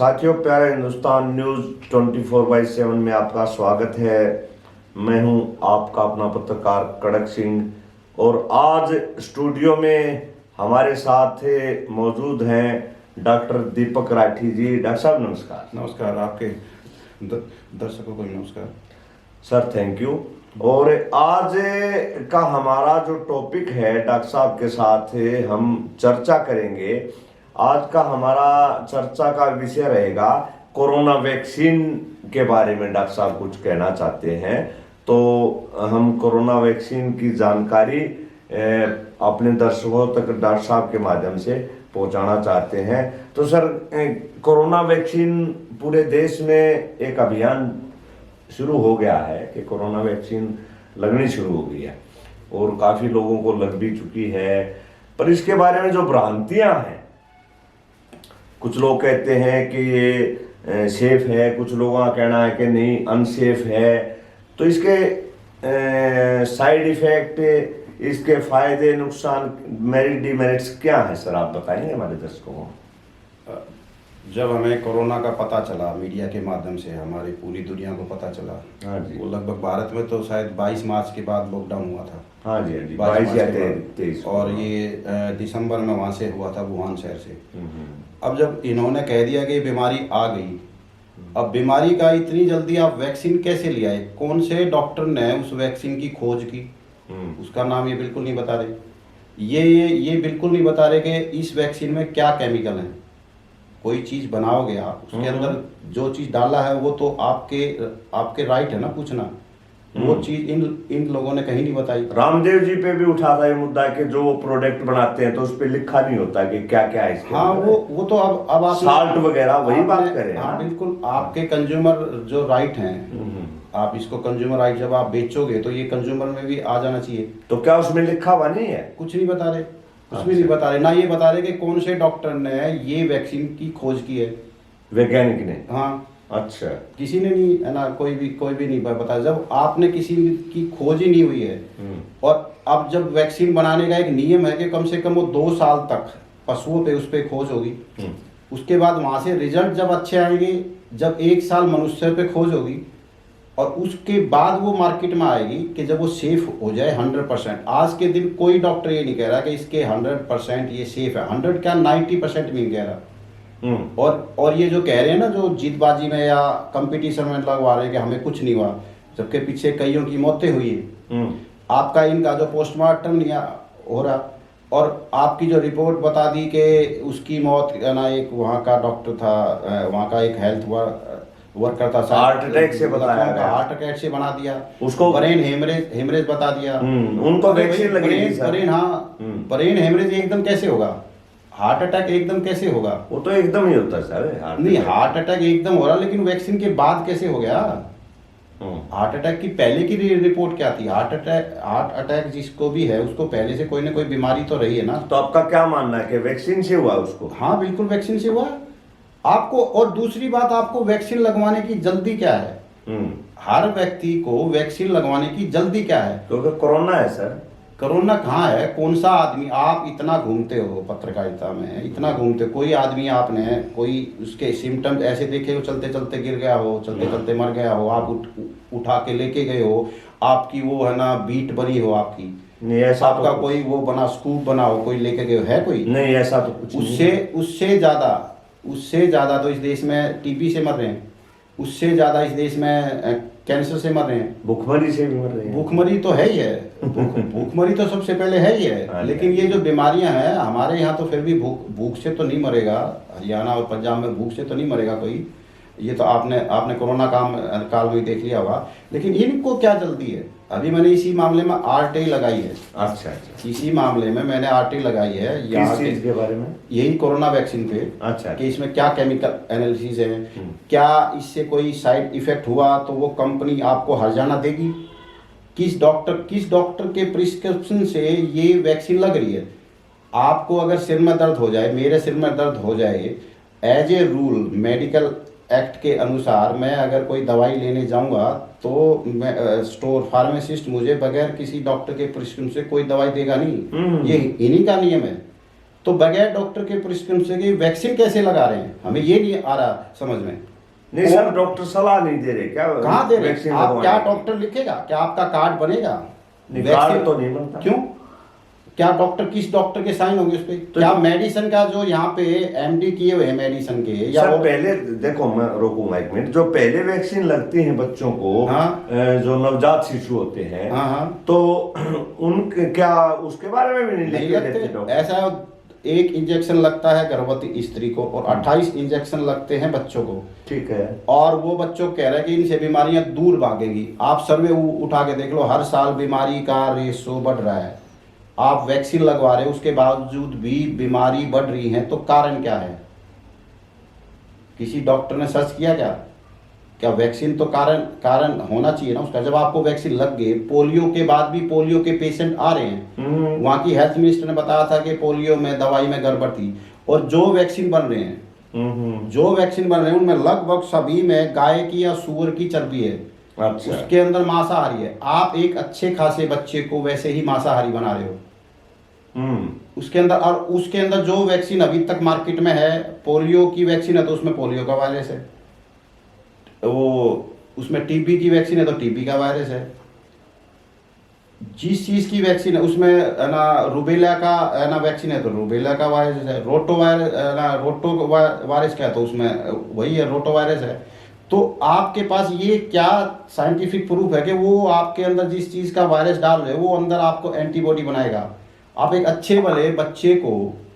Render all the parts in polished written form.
साथियों, प्यारा हिंदुस्तान न्यूज 24/7 में आपका स्वागत है। मैं हूं आपका अपना पत्रकार कड़क सिंह और आज स्टूडियो में हमारे साथ मौजूद हैं डॉक्टर दीपक राठी जी। डॉक्टर साहब नमस्कार। नमस्कार, आपके दर्शकों को नमस्कार सर, थैंक यू। और आज का हमारा जो टॉपिक है डॉक्टर साहब के साथ हम चर्चा करेंगे। आज का हमारा चर्चा का विषय रहेगा कोरोना वैक्सीन के बारे में। डॉक्टर साहब कुछ कहना चाहते हैं तो हम कोरोना वैक्सीन की जानकारी अपने दर्शकों तक डॉक्टर साहब के माध्यम से पहुंचाना चाहते हैं। तो सर, कोरोना वैक्सीन पूरे देश में एक अभियान शुरू हो गया है कि कोरोना वैक्सीन लगनी शुरू हो गई है और काफी लोगों को लग भी चुकी है। पर इसके बारे में जो भ्रांतियां हैं, कुछ लोग कहते हैं कि ये सेफ है, कुछ लोगों का कहना है कि नहीं अनसेफ है। तो इसके साइड इफेक्ट, इसके फायदे नुकसान, मेरिट डिमेरिट्स क्या है सर, आप बताएंगे हमारे दर्शकों को। जब हमें कोरोना का पता चला मीडिया के माध्यम से, हमारी पूरी दुनिया को पता चला। हाँ जी। वो लगभग भारत में तो शायद 22 मार्च के बाद लॉकडाउन हुआ था। हाँ जी, हाँ जी, 22 या के बाद। 23 और ये दिसंबर में वहाँ से हुआ था, वुहान शहर से। अब जब इन्होंने कह दिया कि बीमारी आ गई, अब बीमारी का इतनी जल्दी आप वैक्सीन कैसे ले आए? कौन से डॉक्टर ने उस वैक्सीन की खोज की, उसका नाम ये बिल्कुल नहीं बता रहे। ये बिल्कुल नहीं बता रहे कि इस वैक्सीन में क्या केमिकल है। कोई चीज बनाओगे आप, उसके अंदर जो चीज डाला है वो तो आपके राइट है ना पूछना। वो चीज इन लोगों ने कहीं नहीं बताई। रामदेव जी पे भी उठा था ये मुद्दा कि जो वो प्रोडक्ट बनाते हैं तो उस पे लिखा नहीं होता कि क्या क्या है इसके। हाँ, वो तो अब आप साल्ट वगैरह वही बात करें। हाँ बिल्कुल, आपके कंज्यूमर जो राइट हैं, आप इसको कंज्यूमर राइट जब आप बेचोगे तो ये कंज्यूमर में भी आ जाना चाहिए। तो क्या उसमें लिखा हुआ नहीं है? कुछ नहीं बता रहे, कुछ भी नहीं बता रहे। ना ये बता रहे कि कौन से डॉक्टर ने ये वैक्सीन की खोज की है, वैज्ञानिक ने। हाँ, अच्छा, किसी ने नहीं, है ना, कोई भी नहीं बताया। जब आपने किसी की खोज ही नहीं हुई है, और अब जब वैक्सीन बनाने का एक नियम है कि कम से कम वो 2 साल तक पशुओं पे उस पर खोज होगी, उसके बाद वहां से रिजल्ट जब अच्छे आएंगे, जब 1 साल मनुष्य पे खोज होगी, और उसके बाद वो मार्केट में आएगी कि जब वो सेफ हो जाए 100%। आज के दिन कोई डॉक्टर ये नहीं कह रहा कि इसके 100% ये सेफ है। 100 क्या, 90% भी नहीं कह रहा। और ये जो कह रहे हैं ना, जो जीतबाजी में या कंपटीशन में लगवा रहे हैं कि हमें कुछ नहीं हुआ, जबकि पीछे कईयों की मौतें हुई है। आपका इनका जो पोस्टमार्टम नहीं हो रहा, और आपकी जो रिपोर्ट बता दी कि उसकी मौत, ना, एक वहाँ का डॉक्टर था, वहाँ का एक हेल्थ वर्कर था, हार्ट अटैक से बताया गया। हार्ट अटैक से बना दिया उसको, ब्रेन हेमरेज बता दिया। उनको वैक्सीन लगी। ब्रेन हेमरेज एकदम कैसे होगा? हार्ट अटैक एकदम कैसे होगा? वो तो एकदम ही होता है सर। नहीं, हार्ट अटैक एकदम हो रहा, लेकिन वैक्सीन के बाद कैसे हो गया? हार्ट अटैक की पहले की रिपोर्ट क्या थी? हार्ट अटैक जिसको भी है उसको पहले से कोई ना कोई बीमारी तो रही है ना। तो आपका क्या मानना है कि वैक्सीन से हुआ उसको? हाँ बिल्कुल, वैक्सीन से हुआ आपको। और दूसरी बात, आपको वैक्सीन लगवाने की जल्दी क्या है? हर व्यक्ति को वैक्सीन लगवाने की जल्दी क्या है? क्योंकि कोरोना है सर। कोरोना कहाँ है? कौन सा आदमी? आप इतना घूमते हो पत्रकारिता में, इतना घूमते, कोई आदमी आपने कोई उसके सिम्टम्स ऐसे देखे हो, चलते चलते गिर गया हो, चलते चलते मर गया हो, आप उठा के लेके गए हो, आपकी वो है ना बीट बनी हो, आपकी नहीं, ऐसा आपका तो कोई वो बना, स्कूप बना हो, कोई लेके गए हो, है कोई? नहीं, ऐसा तो कुछ उससे ज्यादा तो इस देश में टीबी से मर रहे हैं, उससे ज्यादा इस देश में कैंसर से मर रहे हैं, भूखमरी से भी मर रहे हैं। भूखमरी तो है ही है, भूखमरी तो सबसे पहले है ही है। लेकिन ये जो बीमारियां हैं हमारे यहाँ तो फिर भी भूख से तो नहीं मरेगा। हरियाणा और पंजाब में भूख से तो नहीं मरेगा कोई। ये तो आपने कोरोना काल में देख लिया होगा। लेकिन इनको क्या जल्दी है? अभी मैंने इसी मामले में आरटीआई लगाई है। अच्छा, इसी मामले में मैंने आरटीआई लगाई है। किस चीज के बारे में? यही कोरोना वैक्सीन पे। अच्छा, कि इसमें क्या केमिकल एनालिसिस है, क्या इससे कोई साइड इफेक्ट हुआ तो वो कंपनी आपको हर्जाना देगी? किस डॉक्टर के प्रिस्क्रिप्शन से ये वैक्सीन लग रही है? आपको अगर सिर में दर्द हो जाए, मेरे सिर में दर्द हो जाए, as a rule medical act के अनुसार मैं अगर कोई दवाई लेने जाऊंगा तो मैं स्टोर फार्मासिस्ट मुझे बगैर किसी डॉक्टर के प्रिस्क्रिप्शन से कोई दवाई देगा नहीं। ये इन्हीं का नियम है। तो बगैर डॉक्टर के प्रिस्क्रिप्शन के वैक्सीन कैसे लगा रहे हैं, हमें ये नहीं आ रहा समझ में। नहीं सर, डॉक्टर सलाह नहीं दे रहे क्या? कहाँ दे रहे वैक्सीन हैं? आप लगवाने क्या की? डॉक्टर लिखेगा? क्या आपका कार्ड बनेगा? नहीं, वैक्सीन कार्ड तो नहीं बनता। क्यों? क्या डॉक्टर, किस डॉक्टर के साइन होंगे उस पे? तो क्या मेडिसिन का जो यहाँ पे एमडी किए हुए हैं मेडिसिन के, या सर वो पहले देखो, मैं रोकूंगा एक मिनट। जो पहले वैक्सीन लगती है बच्चों को, हाँ। जो नवजात शिशु होते हैं, हाँ हाँ तो उनके क्या उसके बारे में भी नहीं नहीं लिख के देते लगते। डॉक्टर? ऐसा एक इंजेक्शन लगता है गर्भवती स्त्री को और 28 इंजेक्शन लगते हैं बच्चों को। ठीक है। और वो बच्चों कह रहे हैं कि इनसे बीमारियां दूर भागेंगी। आप सर्वे उठा के देख लो, हर साल बीमारी का रेशो बढ़ रहा है। आप वैक्सीन लगवा रहे हो, उसके बावजूद भी बीमारी बढ़ रही है, तो कारण क्या है? किसी डॉक्टर ने सर्च किया क्या? क्या वैक्सीन तो कारण होना चाहिए ना उसका। जब आपको वैक्सीन लग गए, पोलियो के बाद भी पोलियो के पेशेंट आ रहे हैं। वहाँ की हेल्थ मिनिस्टर ने बताया था कि पोलियो में दवाई में गड़बड़ थी। और जो वैक्सीन बन रहे हैं, जो वैक्सीन बन रहे हैं उनमें लगभग सभी में गाय की या सूअर की चर्बी है। अच्छा। उसके अंदर मांसाहारी है। आप एक अच्छे खासे बच्चे को वैसे ही मांसाहारी बना रहे हो उसके अंदर। और उसके अंदर जो वैक्सीन अभी तक मार्केट में है, पोलियो की वैक्सीन है तो उसमें पोलियो का वायरस है, वो उसमें टीबी की वैक्सीन है तो टीबी का वायरस है। जिस चीज की वैक्सीन है उसमें है ना, रूबेला का है ना वैक्सीन है तो रूबेला का वायरस है। रोटो वायरस है ना, रोटो वायरस क्या है तो उसमें वही है, रोटो वायरस है। तो आपके पास ये क्या साइंटिफिक प्रूफ है कि वो आपके अंदर जिस चीज का वायरस डाल रहे हो वो अंदर आपको एंटीबॉडी बनाएगा? आप एक अच्छे वाले बच्चे को,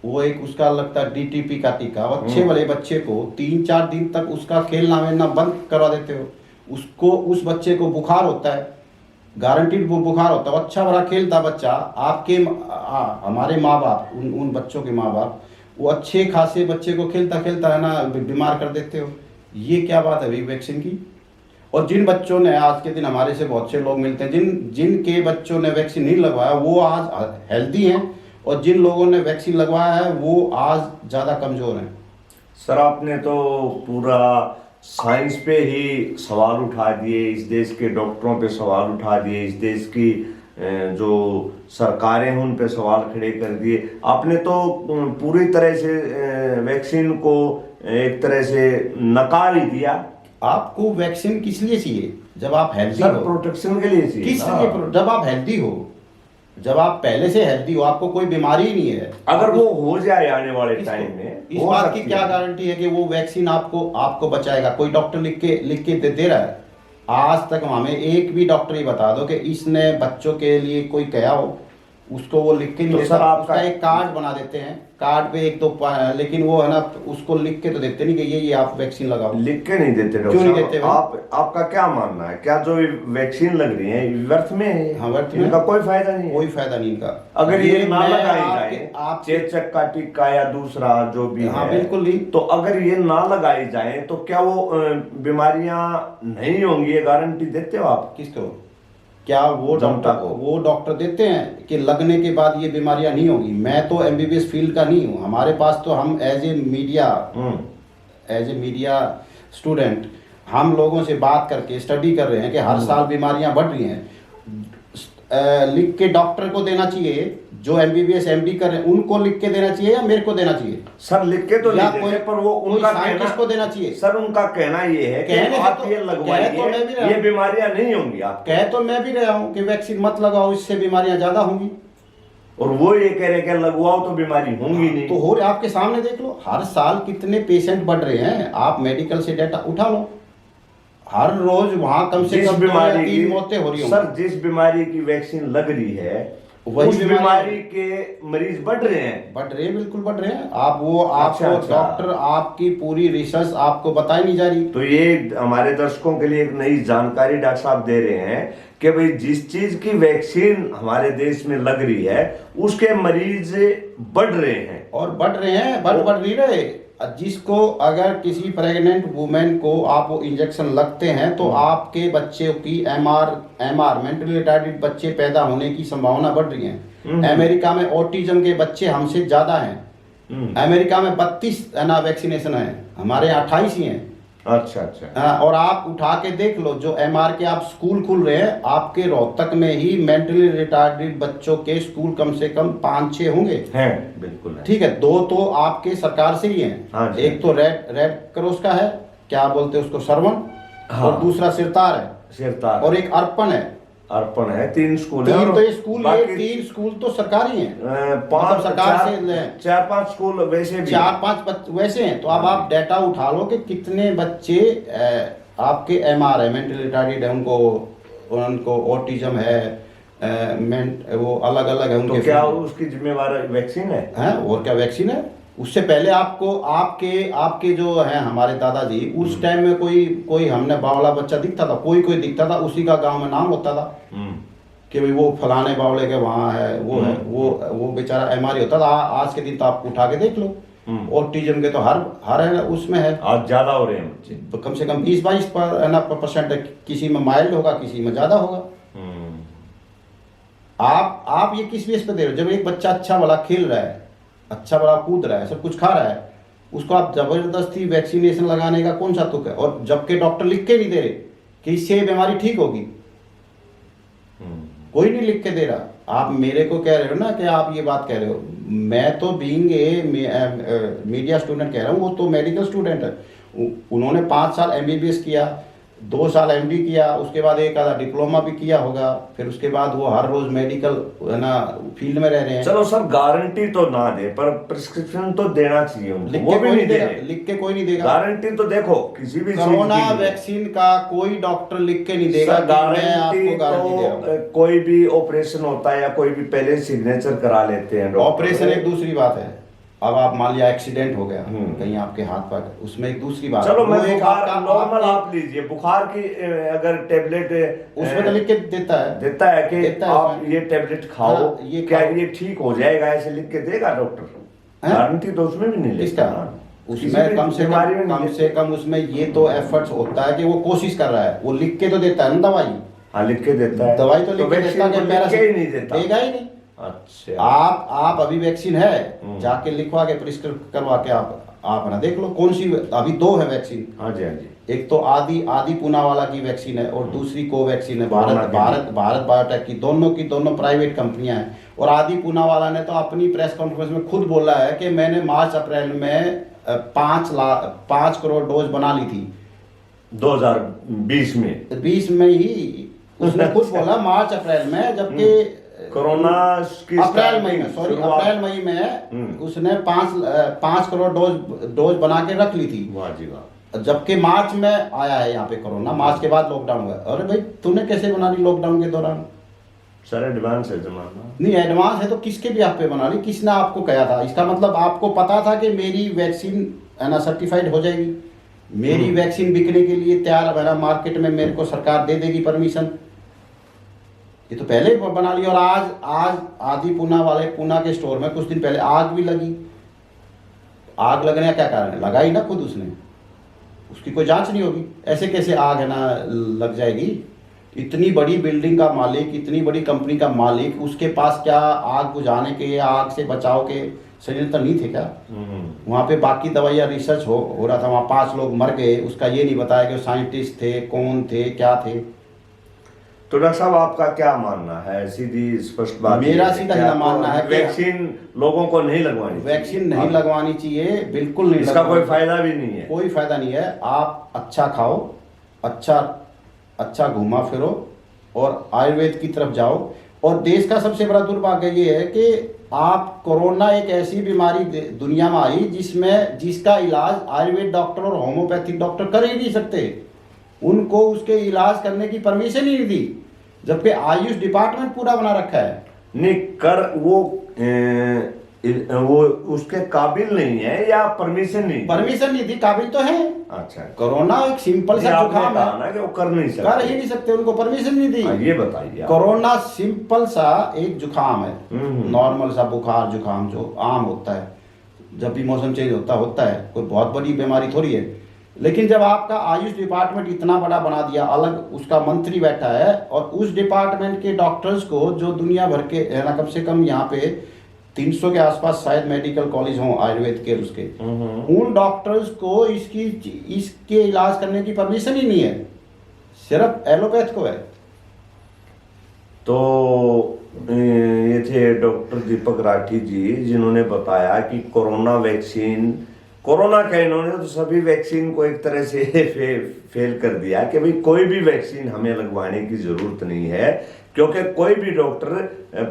वो एक उसका लगता है डीटीपी का टीका, अच्छे वाले बच्चे को 3-4 दिन तक उसका खेलना वेलना बंद करवा देते हो। उसको, उस बच्चे को बुखार होता है, गारंटीड वो बुखार होता है, अच्छा बड़ा खेलता बच्चा। आपके हमारे माँ बाप, उन बच्चों के माँ बाप, वो अच्छे खासे बच्चे को खेलता खेलता है ना बीमार कर देते हो। ये क्या बात है भाई वैक्सीन की? और जिन बच्चों ने, आज के दिन हमारे से बहुत से लोग मिलते हैं जिनके बच्चों ने वैक्सीन नहीं लगवाया वो आज हेल्दी हैं, और जिन लोगों ने वैक्सीन लगवाया है वो आज ज़्यादा कमज़ोर हैं। सर आपने तो पूरा साइंस पे ही सवाल उठा दिए, इस देश के डॉक्टरों पे सवाल उठा दिए, इस देश की जो सरकारें हैं उन पे सवाल खड़े कर दिए। आपने तो पूरी तरह से वैक्सीन को एक तरह से नकार ही दिया। आपको वैक्सीन किस लिए चाहिए जब आप हेल्दी सर हो? प्रोटेक्शन के लिए चाहिए किस ना। लिए? जब आप हेल्दी हो, जब आप पहले से हेल्दी हो, आपको कोई बीमारी ही नहीं है। अगर वो हो जाए आने वाले टाइम में, इस हो बात की सकती क्या है। गारंटी है कि वो वैक्सीन आपको बचाएगा? कोई डॉक्टर लिख के दे रहा है? आज तक हमें एक भी डॉक्टर ही बता दो कि इसने बच्चों के लिए कोई कहा हो, उसको वो लिख के नहीं तो देता। सर आपका उसका एक कार्ड बना देते हैं, कार्ड पे एक दो लेकिन वो है ना, उसको लिख के तो देते नहीं कि ये आप वैक्सीन लगाओ। लिख के नहीं देते क्यों नहीं डॉक्टर देते साहब? भाई? आपका क्या मानना है? क्या जो वैक्सीन लग रही है व्यर्थ में है? हाँ, व्यर्थ में। इनका कोई फायदा नहीं है। कोई फायदा नहीं इनका। अगर ये ना मैं लगाई आपके- जाए, आप चेचक का टीका या दूसरा जो भी हाँ, है, बिल्कुल नहीं। तो अगर ये ना लगाई जाए तो क्या वो बीमारियां नहीं होंगी? ये गारंटी देते हो आप? किसको? क्या वो जनता डॉक्टर, को। वो डॉक्टर देते हैं कि लगने के बाद ये बीमारियां नहीं होगी? मैं तो एमबीबीएस फील्ड का नहीं हूँ। हमारे पास तो हम एज ए मीडिया स्टूडेंट हम लोगों से बात करके स्टडी कर रहे हैं कि हर साल बीमारियां बढ़ रही हैं। लिख के डॉक्टर को देना चाहिए, जो एमबीबीएस एमडी कर रहे हैं उनको लिख के देना चाहिए या मेरे को देना चाहिए? सर लिख के तो या नहीं कोई देते, पर वो कोई उनका साइंटिस्ट को कहना, देना चाहिए। सर उनका कहना ये है कि कहने से आप तो- ये कह तो मैं भी लगवाइए, रहा ये हूं। बीमारियां नहीं होंगी आप। कह तो मैं भी रहा हूँ कि वैक्सीन मत लगाओ, इससे बीमारियां ज्यादा होंगी। और वो ये कह रहे कि लगवाओ तो बीमारी होंगी नहीं। तो हो रहा, आपके सामने देख लो, हर साल कितने पेशेंट बढ़ रहे हैं। आप मेडिकल से डेटा उठा लो, हर रोज वहां कम से जिस कम 2 या बीमारी 3 मौतें हो रही होंगी। सर जिस बीमारी की वैक्सीन लग रही है वही उस बीमारी बीमारी के मरीज बढ़ रहे हैं। बढ़ रहे हैं, बिल्कुल बढ़ रहे हैं। आप वो आपको अच्छा। डॉक्टर, आपकी पूरी रिसर्च आपको बताई नहीं जा रही। तो ये हमारे दर्शकों के लिए एक नई जानकारी डॉक्टर साहब दे रहे हैं कि भाई जिस चीज की वैक्सीन हमारे देश में लग रही है उसके मरीज बढ़ रहे हैं। और बढ़ रहे हैं, बढ़ नहीं रहे। जिसको, अगर किसी प्रेग्नेंट वुमेन को आप वो इंजेक्शन लगते हैं तो आपके बच्चे की एमआर मेंटली रिटार्डेड बच्चे पैदा होने की संभावना बढ़ रही है। अमेरिका में ऑटिज्म के बच्चे हमसे ज्यादा हैं। अमेरिका में 32 वैक्सीनेशन है, हमारे यहाँ 28 ही हैं। अच्छा अच्छा। हाँ, और आप उठा के देख लो जो एमआर के आप स्कूल खुल रहे हैं, आपके रोहतक में ही मेंटली रिटार्डेड बच्चों के स्कूल कम से कम 5-6 होंगे। हैं, बिल्कुल है। ठीक है, 2 तो आपके सरकार से ही हैं। हाँ जी। एक तो रेड क्रॉस का है, क्या बोलते हैं उसको, सरवण। हाँ। और दूसरा सिरतार है, सिरतार और एक अर्पण है। अर्पण है, 3 स्कूल है। 3 और तो ये स्कूल, ये बाकी 3 स्कूल तो सरकारी हैं। 5 मतलब सरकार से ले। 4-5 स्कूल वैसे भी 4-5 वैसे हैं। तो अब आप डाटा उठा लो कि कितने बच्चे आपके एमआर है, मेंटली रिटार्डेड है, उनको ऑटिज्म है, वो अलग अलग है उनके। तो क्या उसकी जिम्मेवार वैक्सीन है? और क्या वैक्सीन है। उससे पहले आपको आपके जो है हमारे दादाजी, उस टाइम में कोई हमने बावला बच्चा दिखता था, कोई दिखता था, उसी का गांव में नाम होता था कि भाई वो फलाने बावले के वहाँ है, वो है, वो बेचारा एमआरआई होता था। आज के दिन तो आप उठा के देख लो, ऑटिज्म के तो हर है उसमें है। आज ज्यादा हो रहे हैं बच्चे, तो कम से कम 20-22% किसी में माइल्ड होगा, किसी में ज्यादा होगा। आप ये किस बेस पे दे रहे हो? जब एक बच्चा अच्छा भला खेल रहा है, अच्छा भला कूद रहा है, सब कुछ खा रहा है, उसको आप जबरदस्ती वैक्सीनेशन लगाने का कौन सा तुक है? और जबकि डॉक्टर लिख के नहीं दे रहे कि इससे ये बीमारी ठीक होगी, कोई नहीं लिख के दे रहा। आप मेरे को कह रहे हो ना कि आप ये बात कह रहे हो, मैं तो बीइंग ए मीडिया स्टूडेंट कह रहा हूँ, वो तो मेडिकल स्टूडेंट है। उन्होंने 5 साल एमबीबीएस किया, 2 साल एमडी किया, उसके बाद एक आधा डिप्लोमा भी किया होगा, फिर उसके बाद वो हर रोज मेडिकल है ना फील्ड में रह रहे हैं। चलो सर, गारंटी तो ना दे, पर प्रिस्क्रिप्शन तो देना चाहिए उनको। लिख वो के भी कोई नहीं नहीं दे देगा, रहे। लिख के कोई नहीं देगा। गारंटी तो देखो किसी भी चीज की कोरोना नहीं है। वैक्सीन का कोई डॉक्टर लिख के नहीं देगा सर, कि मैं आपको गारंटी दे रहा हूं। तो कोई भी ऑपरेशन होता है या कोई भी पहले सिग्नेचर करा लेते हैं डॉक्टर। ऑपरेशन एक दूसरी बात है। अब आप मान लिया एक्सीडेंट हो गया कहीं आपके हाथ पर, उसमें एक दूसरी बात चलो, है। मैं वो एक बुखार आपका नॉर्मल आप लीजिए, बुखार की अगर टेबलेट उसमें तो लिख के देता है कि देता है आप उसमें। ये टेबलेट खाओ, हाँ, ये क्या खाओ। ये ठीक हो जाएगा, ऐसे लिख के देगा डॉक्टर। गारंटी तो उसमें भी नहीं लेता इसका ना। उसमें कम से कम उसमें ये तो एफर्ट्स होता है कि वो कोशिश कर रहा है, वो लिख के तो देता है ना दवाई। हाँ, लिख के देता है। दवाई तो लिख के देता है, लिख के ही नहीं देता। देगा ही नहीं। अच्छा, आप अभी वैक्सीन है, जाके लिखवा के प्रिस्क्राइब करवा के आप ना देख लो कौन सी। अभी 2 है वैक्सीन। हाँ जी, हाँ जी। एक तो आदि पूनावाला की वैक्सीन है, और दूसरी कोवैक्सीन है भारत बायोटेक की। दोनों प्राइवेट कंपनियां हैं। और आदि पूनावाला ने तो अपनी प्रेस कॉन्फ्रेंस में खुद बोला है कि मैंने मार्च अप्रैल में 5 करोड़ डोज बना ली थी 2020 में। 20 में ही उसने खुद बोला, मार्च अप्रैल में, जबकि कोरोना की अप्रैल मई में उसने 5 करोड़ डोज बना के रख ली थी। वाह जी वाह। जबकि मार्च में आया है यहाँ पे कोरोना, मार्च के बाद लॉकडाउन हुआ। अरे भाई, तूने कैसे बना ली लॉकडाउन के दौरान? सर, एडवांस है जमाना। नहीं, एडवांस है तो किसके भी आप पे बना ली? किसने आपको कहा था? इसका मतलब आपको पता था कि मेरी वैक्सीन है ना सर्टिफाइड हो जाएगी, मेरी वैक्सीन बिकने के लिए तैयार है ना, मार्केट में मेरे को सरकार दे देगी परमिशन। ये तो पहले ही बना ली। और आज आदि पूना के स्टोर में कुछ दिन पहले आग भी लगी। आग लगने का क्या कारण है? लगाई ना खुद उसने, उसकी कोई जांच नहीं होगी। ऐसे कैसे आग है ना लग जाएगी? इतनी बड़ी बिल्डिंग का मालिक, इतनी बड़ी कंपनी का मालिक, उसके पास क्या आग बुझाने के, आग से बचाव के संयंत्र नहीं थे क्या? वहाँ पे बाकी दवाइयाँ रिसर्च हो रहा था, वहाँ 5 लोग मर गए, उसका ये नहीं बताया कि वो साइंटिस्ट थे, कौन थे, क्या थे। तो डॉक्टर साहब, आपका क्या मानना है? सीधी स्पष्ट बात। मेरा सीधा ही मानना है कि वैक्सीन लोगों को नहीं लगवानी, वैक्सीन नहीं लगवानी चाहिए, बिल्कुल नहीं। इसका कोई फायदा भी नहीं है, कोई फायदा नहीं है। आप अच्छा खाओ, अच्छा घूमा फिरो, और आयुर्वेद की तरफ जाओ। और देश का सबसे बड़ा दुर्भाग्य ये है कि आप कोरोना एक ऐसी बीमारी दुनिया में आई जिसका इलाज आयुर्वेद डॉक्टर और होम्योपैथिक डॉक्टर कर ही नहीं सकते। उनको उसके इलाज करने की परमिशन ही नहीं दी, जबकि आयुष डिपार्टमेंट पूरा बना रखा है। नहीं कर वो उसके काबिल नहीं है, या परमिशन नहीं दी, काबिल तो है। अच्छा, कोरोना एक सिंपल सा जुकाम है ना कि वो कर नहीं सकते, कर ही नहीं सकते, उनको परमिशन नहीं दी। ये बताइए। कोरोना सिंपल सा एक जुकाम है, नॉर्मल सा बुखार जुकाम जो आम होता है, जब भी मौसम चेंज होता है, कोई बहुत बड़ी बीमारी थोड़ी है। लेकिन जब आपका आयुष डिपार्टमेंट इतना बड़ा बना दिया, अलग उसका मंत्री बैठा है, और उस डिपार्टमेंट के डॉक्टर्स को जो दुनिया भर के है ना, कम से कम यहाँ पे 300 के आसपास शायद मेडिकल कॉलेज हों आयुर्वेद के उसके, उन डॉक्टर्स को इसके इलाज करने की परमिशन ही नहीं है, सिर्फ एलोपैथ को है। तो ये थे डॉक्टर दीपक राठी जी, जिन्होंने बताया कि कोरोना का इन्होंने तो सभी वैक्सीन को एक तरह से फेल कर दिया कि भाई कोई भी वैक्सीन हमें लगवाने की जरूरत नहीं है, क्योंकि कोई भी डॉक्टर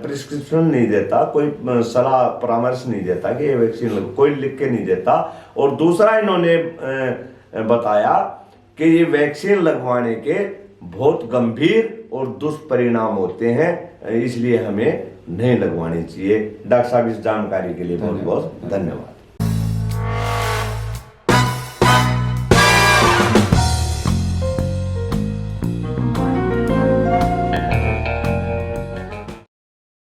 प्रिस्क्रिप्शन नहीं देता, कोई सलाह परामर्श नहीं देता कि ये वैक्सीन कोई लिख के नहीं देता। और दूसरा इन्होंने बताया कि ये वैक्सीन लगवाने के बहुत गंभीर और दुष्परिणाम होते हैं, इसलिए हमें नहीं लगवानी चाहिए। डॉक्टर साहब इस जानकारी के लिए बहुत बहुत धन्यवाद।